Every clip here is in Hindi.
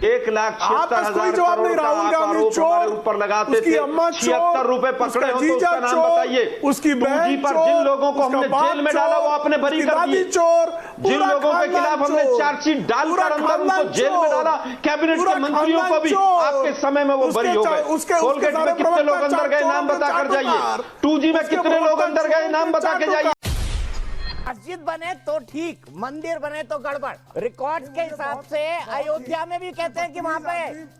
1,76,000 करोड़ का आप आरोप हमारे ऊपर लगाते थे। 76 रुपए पकड़े हो तो उसका नाम बताइए। उसकी बहन पर जिन लोगों को हमने जेल में डाला वो आपने बरी कर दिए। जिन लोगों के खिलाफ हमने चार्जशीट डालकर अंदर उनको जेल में डाला, कैबिनेट के मंत्रियों को भी आपके समय में वो बरी हो गए। कोलगेट में कितने लोग अंदर गए नाम बताकर जाइए। 2G में कितने लोग अंदर गए नाम बता के जाइए। मस्जिद बने तो ठीक, मंदिर बने तो गड़बड़। रिकॉर्ड के हिसाब से अयोध्या में भी कहते हैं कि वहाँ पे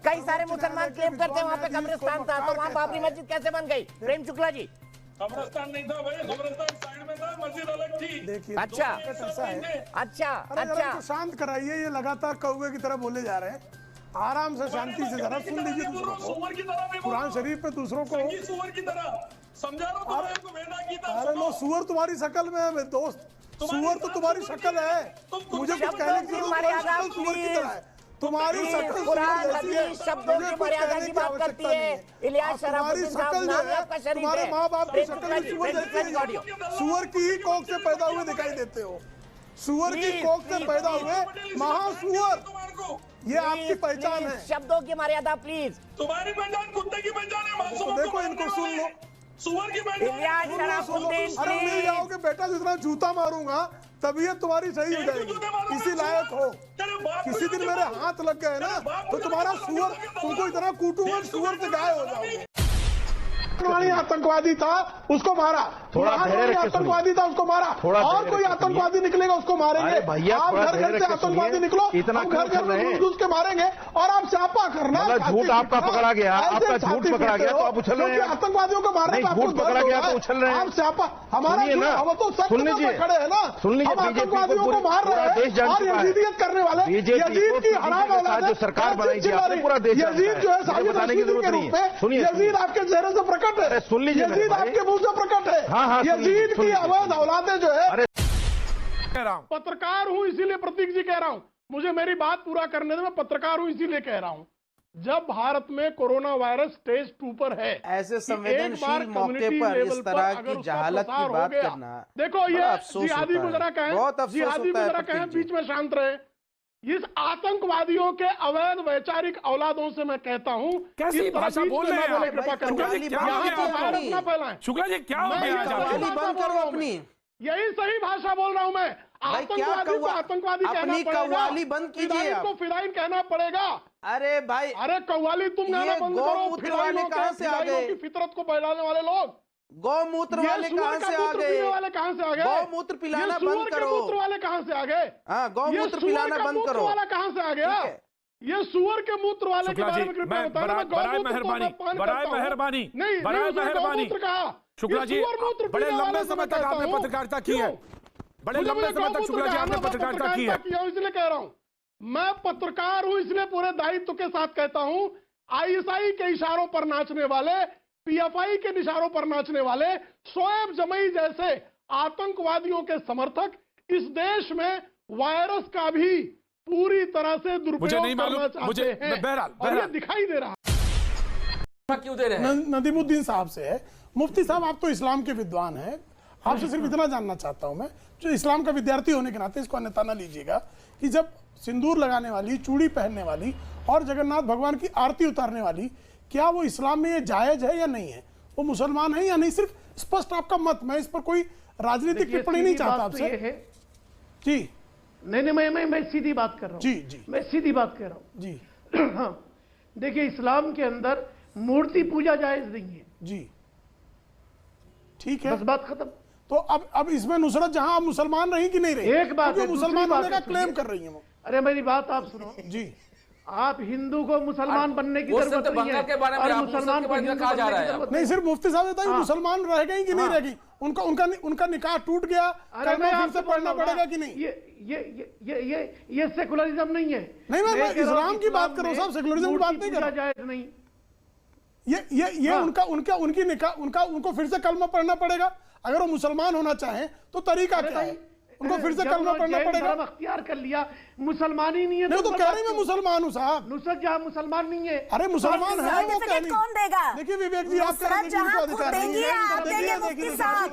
कई सारे मुसलमान क्लेम करते हैं वहाँ पे कब्रिस्तान था, तो वहाँ बाबरी मस्जिद कैसे बन गई? प्रेम शुक्ला जी, कब्रिस्तान नहीं था भाई, कब्रिस्तान साइड में था, मस्जिद अलग थी। देखिए अच्छा अच्छा, शांत कराइए, ये लगातार कौवे की तरह बोले जा रहे हैं। आराम से शांति से जरा सुन लीजिए दूसरों को। कुरान शरीफ पे दूसरों को सुअर की तरह समझा रहा हूं। अरे लो, सुअर तुम्हारी शक्ल में है दोस्त, सुअर तो तुम्हारी शक्ल है। मुझे कुछ कहने की जरूरत नहीं, सुअर की तरह है तुम्हारी शक्ल। शब्दों की मर्यादा की बात करती है। इलियास तुम्हारी शक्ल जो है, तुम्हारे माँ बाप की शक्ल भी सुअर जैसी है। सुअर की ही कोख से पैदा हुए दिखाई देते हो, सुअर की कोख से पैदा हुए महासुअर, ये आपकी पहचान है। शब्दों की मर्यादा प्लीज। तुम्हारी पहचान कुत्ते की पहचान है। देखो इनको सुन लो, सुअर की पहचान। अरे मिल जाओगे बेटा, जितना जूता मारूंगा तबीयत तुम्हारी सही हो जाएगी, इसी लायक हो। किसी दिन मेरे हाथ लग गए ना तो तुम्हारा सुअर, तुमको इतना कूटूंगा सुअर से गायब हो जाओगे। आतंकवादी था उसको मारा, थोड़ा आतंकवादी था उसको मारा, और कोई आतंकवादी निकलेगा उसको मारेंगे। आप घर घर से आतंकवादी निकलो, हम घर घर में घुस के मारेंगे और आप स्यापा करना। झूठ आपका पकड़ा गया, आपका झूठ पकड़ा गया तो आप उछल रहे हैं। आतंकवादियों को मारने का झूठ पकड़ा गया तो उछल रहे हैं। आप स्यापा, हमारा हम तो सच में खड़े हैं ना, हम आतंकवादियों को मार रहे हैं और यजीदियत करने वाले, यजीद की हराम औलाद है, सरकार बनाई पूरा देश। यजीद जो है साजिद रशीदी के रूप में, यजीद आपके चेहरे से प्रकट है, सुन लीजिए, यजीद आपके मुंह से प्रकट है। यजीद की अवैध औलादें जो है। कह रहा हूं पत्रकार हूं इसीलिए प्रतीक जी कह रहा हूं, मुझे मेरी बात पूरा करने दे। मैं पत्रकार हूं इसीलिए कह रहा हूं, जब भारत में कोरोना वायरस स्टेज 2 पर है, ऐसे संवेदनशील मौके पर इस तरह की जहालत की बात करना, देखो ये जिहादी गुजरा कहें, जिहादी गुजरा कहें, बीच में शांत रहे। इस आतंकवादियों के अवैध वैचारिक औलादों से मैं कहता हूं, कैसी भाषा बोल रहे हैं कृपा करके क्या फैलाएं। शुक्ला जी क्या हो गया? बंद करो अपनी, यही सही भाषा बोल रहा हूं मैं। आतंकवादी को आतंकवादी कहना पड़ेगा, कव्वाली बंद कीजिए, को फिदाइन कहना पड़ेगा। अरे भाई, अरे कव्वाली तुम कहना बंद करो। फिदाइनों कहां से आ गए? फितरत को बहलाने वाले लोग, गौमूत्र वाले कहां से आ गए? वाले कहां से आ गए? गौमूत्र पिलाना बंद करो। मूत्र वाले कहां से आ गए? गौमूत्र पिलाना बंद करो। वाला कहां से आ गया? ये सुअर के मूत्र वाले के बारे में कृपया बताना। बराए मेहरबानी, बराए मेहरबानी, बराए मेहरबानी शुक्ला जी, बड़े लंबे समय तक आपने पत्रकारिता की है, बड़े लंबे समय तक शुक्ला जी आपने पत्रकारिता की है, इसलिए कह रहा हूं मैं पत्रकार हूं, इसलिए पूरे दायित्व के साथ कहता हूं। आईएसआई के इशारों पर नाचने वाले, पीएफआई के इशारों पर नाचने वाले, शोएब जमई जैसे आतंकवादियों के समर्थक इस देश में वायरस का भी पूरी तरह से दुरुपयोग करना चाहते हैं। बहरहाल ये दिखाई दे रहा क्यों दे रहे हैं? नदीमुद्दीन साहब से है। मुफ्ती साहब, आप तो इस्लाम के विद्वान हैं, आपसे सिर्फ इतना जानना चाहता हूं मैं, जो इस्लाम का विद्यार्थी होने के नाते इसको अन्यथा न लीजिएगा, कि जब सिंदूर लगाने वाली, चूड़ी पहनने वाली और जगन्नाथ भगवान की आरती उतारने वाली, क्या वो इस्लाम में ये जायज है या नहीं है? वो मुसलमान है या नहीं? सिर्फ स्पष्ट आपका मत, मैं इस पर कोई राजनीतिक टिप्पणी नहीं चाहता आपसे। जी नहीं, मैं सीधी बात कर रहा हूँ। जी, मैं सीधी बात कर रहा हूँ जी। हाँ, देखिए, इस्लाम के अंदर मूर्ति पूजा जायज नहीं है जी, ठीक है, बस बात खत्म। तो अब इसमें नुसरत जहां आप मुसलमान रही कि नहीं रही? एक बात है, मुसलमान होने का क्लेम कर रही है वो। अरे मेरी बात आप सुनो जी, आप हिंदू को मुसलमान बनने की जरूरत नहीं है, और मुसलमान को हिंदू कहा जा रहा है। नहीं, सिर्फ मुफ्ती साहब बताइए, मुसलमान रह गई कि नहीं रहेगी? उनका निकाह टूट गया, कलमा फिर से पढ़ना पड़ेगा कि नहीं? ये सेकुलरिज्म नहीं है। नहीं, मैं इस्लाम की बात कर रहा हूँ साहब, सेकुलरिज्म की बात नहीं कर रहा। नहीं, ये उनकी निकाह, उनको फिर से कलमा पढ़ना पड़ेगा। अगर वो मुसलमान होना चाहे तो तरीका क्या है? उनको फिर से कलमा पढ़ना पड़ेगा। अख्तियार कर लिया, मुसलमान ही नहीं है। नहीं तो कह रही मैं मुसलमान हूँ साहब। नुसरत जहाँ मुसलमान नहीं है। अरे मुसलमान है वो, कह नहीं। कौन देगा? देखिए विवेक जी, आप कह मुफ्ती साहब,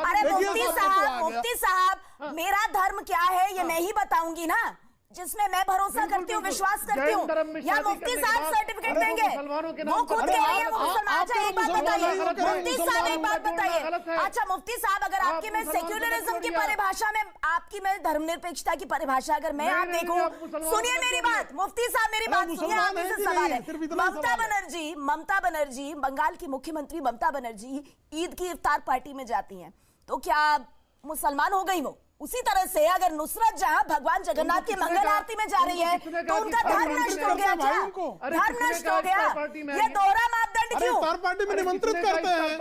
अरे मुफ्ती साहब, मेरा धर्म क्या है ये मैं ही बताऊंगी ना। जिसमें मैं भरोसा करती हूँ, विश्वास करती हूँ, या मुफ्ती साहब सर्टिफिकेट देंगे? वो खुद कह रही है वो मुसलमान। अच्छा एक बात बताइए मुफ्ती साहब, एक बात बताइए। अच्छा मुफ्ती साहब, अगर आपकी मैं सेक्युलरिज्म की परिभाषा में, आपकी मैं धर्मनिरपेक्षता की परिभाषा अगर मैं आप देखूं, सुनिए मेरी बात मुफ्ती साहब, मेरी बात सुनिए। आप से सवाल है, ममता बनर्जी बंगाल की मुख्यमंत्री ममता बनर्जी ईद की इफ्तार पार्टी में जाती हैं, तो क्या मुसलमान हो गई वो? उसी तरह से अगर नुसरत जहां भगवान जगन्नाथ की मंगल आरती में जा रही है तो उनका धर्म नष्ट हो गया क्या? धर्म नष्ट हो गया? ये दोहरा मापदंड क्यों? इफ्तार पार्टी में निमंत्रित करते हैं,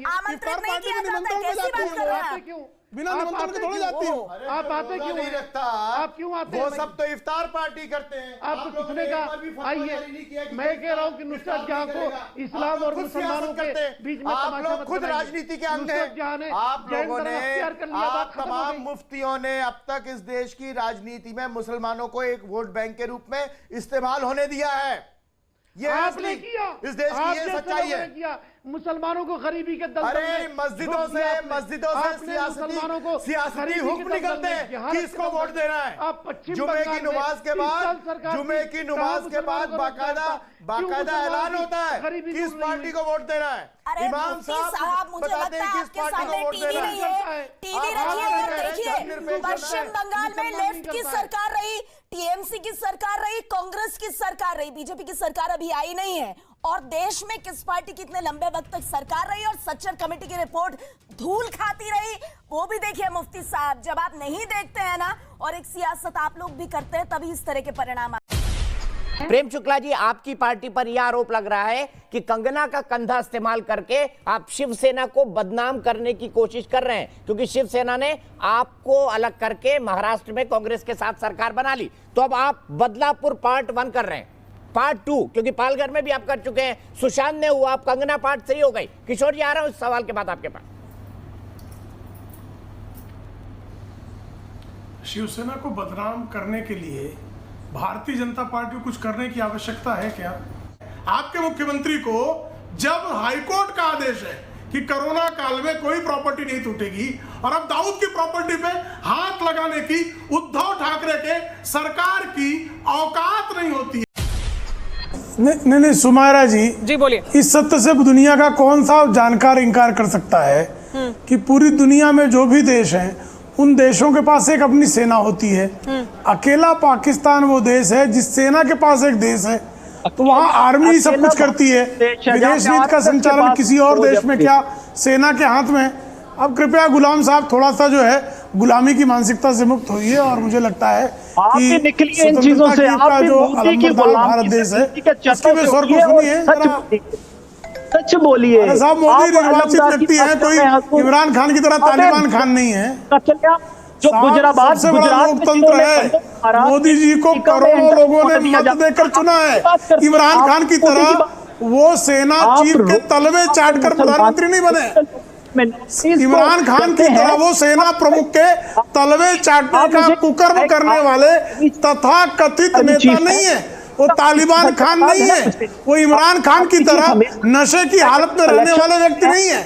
आमंत्रित नहीं किया जाता, कैसी बात कर रहे हैं? बिना निमंत्रण के थोड़ी जाती हो। आप आते क्यों नहीं रखता? आप क्यों आते? वो सब तो इफ्तार पार्टी करते हैं। आपको किसने कहा? आइए, मैं कह रहा हूँ कि नुसरत जहां को इस्लाम और मुसलमानों के बीच में आप लोग खुद राजनीति के अंग हैं। आप लोगों ने, आप तमाम मुफ्तियों ने अब तक इस देश की राजनीति में मुसलमानों को एक वोट बैंक के रूप में इस्तेमाल होने दिया है। ये आपने किया, इस देश की ये सच्चाई है। मुसलमानों को गरीबी के दलदल में मस्जिदों से सियासती हुक्म निकलते हैं कि इसको वोट देना है। जुमे की नमाज के बाद बाकायदा ऐलान होता है कि इस पार्टी को वोट देना है। इमाम साहब मुझे लगता है आपके सामने टीवी नहीं है, टीवी रखिए और देखिए। पश्चिम बंगाल में लेफ्ट की सरकार रही, टीएमसी की सरकार रही, कांग्रेस की सरकार रही, बीजेपी की सरकार अभी आई नहीं है। और देश में किस पार्टी कितने लंबे वक्त तक सरकार रही और सच्चर कमेटी की रिपोर्ट धूल खाती रही, वो भी देखिए मुफ्ती साहब। जब आप नहीं देखते हैं ना और एक सियासत आप लोग भी करते हैं, तभी इस तरह के परिणाम आते हैं। प्रेम शुक्ला जी, आपकी पार्टी पर यह आरोप लग रहा है कि कंगना का कंधा इस्तेमाल करके आप शिवसेना को बदनाम करने की कोशिश कर रहे हैं, क्योंकि शिवसेना ने आपको अलग करके महाराष्ट्र में कांग्रेस के साथ सरकार बना ली। तो अब आप बदलापुर पार्ट 1 कर रहे हैं, पार्ट 2, क्योंकि पालघर में भी आप कर चुके हैं, सुशांत ने हुआ, आप कंगना पार्ट 3 हो गई। किशोर जी, आ रहा हूं इस सवाल के बाद आपके पास। शिवसेना को बदनाम करने के लिए भारतीय जनता पार्टी को कुछ करने की आवश्यकता है क्या? आपके मुख्यमंत्री को जब हाईकोर्ट का आदेश है कि कोरोना काल में कोई प्रॉपर्टी नहीं टूटेगी और अब दाऊद की प्रॉपर्टी पे हाथ लगाने की उद्धव ठाकरे के सरकार की औकात नहीं होती है। नहीं सुमायरा जी बोलिए। इस सत्य से दुनिया का कौन सा जानकार इंकार कर सकता है कि पूरी दुनिया में जो भी देश हैं उन देशों के पास एक अपनी सेना होती है। अकेला पाकिस्तान वो देश है जिस सेना के पास एक देश है, तो वहाँ आर्मी सब कुछ करती है। विदेश नीति का संचालन किसी और देश में क्या सेना के हाथ में? अब कृपया गुलाम साहब थोड़ा सा जो है गुलामी की मानसिकता से मुक्त होइए। और मुझे लगता है कि इन चीजों से का जो भारत देश है इसके भी स्वर को सुनिए, सच बोलिए। साहब मोदी निर्वाचित व्यक्ति है, कोई इमरान खान की तरह तालिबान खान नहीं है। जो गुजरात से बड़ा लोकतंत्र है, मोदी जी को करोड़ों लोगों ने मत देकर चुना है। इमरान खान की तरह वो सेना चीफ के तलवे चाट कर प्रधानमंत्री नहीं बने। इमरान खान की तरह वो सेना प्रमुख के तलवे चाटने का कुकर्म करने वाले तथा कथित नेता नहीं है। वो तालिबान खान नहीं है, वो इमरान खान की तरह नशे की हालत में रहने वाले व्यक्ति नहीं है।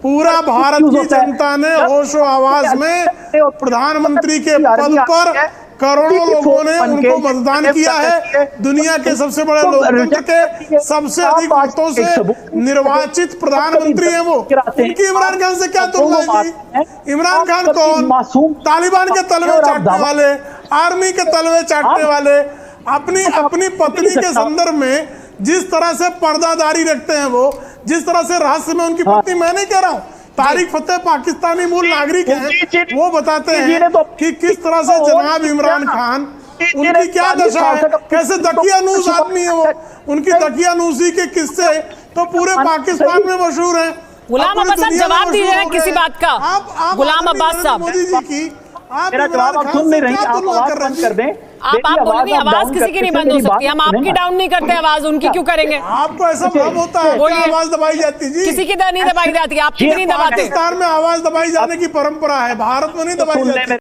पूरा भारत की जनता ने होशो आवाज में प्रधानमंत्री के पद पर करोड़ों लोगों ने उनको मतदान किया है। दुनिया के सबसे बड़े लोकतंत्र के सबसे अधिक वोटों से निर्वाचित प्रधानमंत्री है वो। उनकी इमरान खान से क्या तुलना है जी? इमरान खान कौन? तालिबान के तलवे चाटने वाले, आर्मी के तलवे चाटने वाले, अपनी पत्नी के संदर्भ में जिस तरह से पर्दादारी रखते हैं वो, जिस तरह से रहस्य में उनकी पत्नी, मैं नहीं कह रहा हूँ, तारिक फतेह पाकिस्तानी मूल नागरिक हैं, वो बताते हैं कि किस तरह से जनाब इमरान खान, उनकी क्या दशा है, कैसे दकियानूस आदमी है वो। उनकी दकियानूसी के किस्से तो पूरे पाकिस्तान में मशहूर हैं। गुलाम अब्बास साहब जवाब दीजिए किसी बात का। गुलाम अब्बास साहब, मोदी जी की मेरा जवाब आप सुन नहीं रही, आप आवाज बंद कर दें। आप बोलेंगे, आवाज किसी की नहीं बंद हो सकती। हम आपकी डाउन नहीं करते आवाज, उनकी क्यों करेंगे? आपको ऐसा भ्रम होता है कि आवाज दबाई जाती जी? किसी की नहीं दबाई जाती, आपकी नहीं दबाते। पाकिस्तान में आवाज दबाई जाने की परंपरा है, भारत में नहीं दबाई जाती।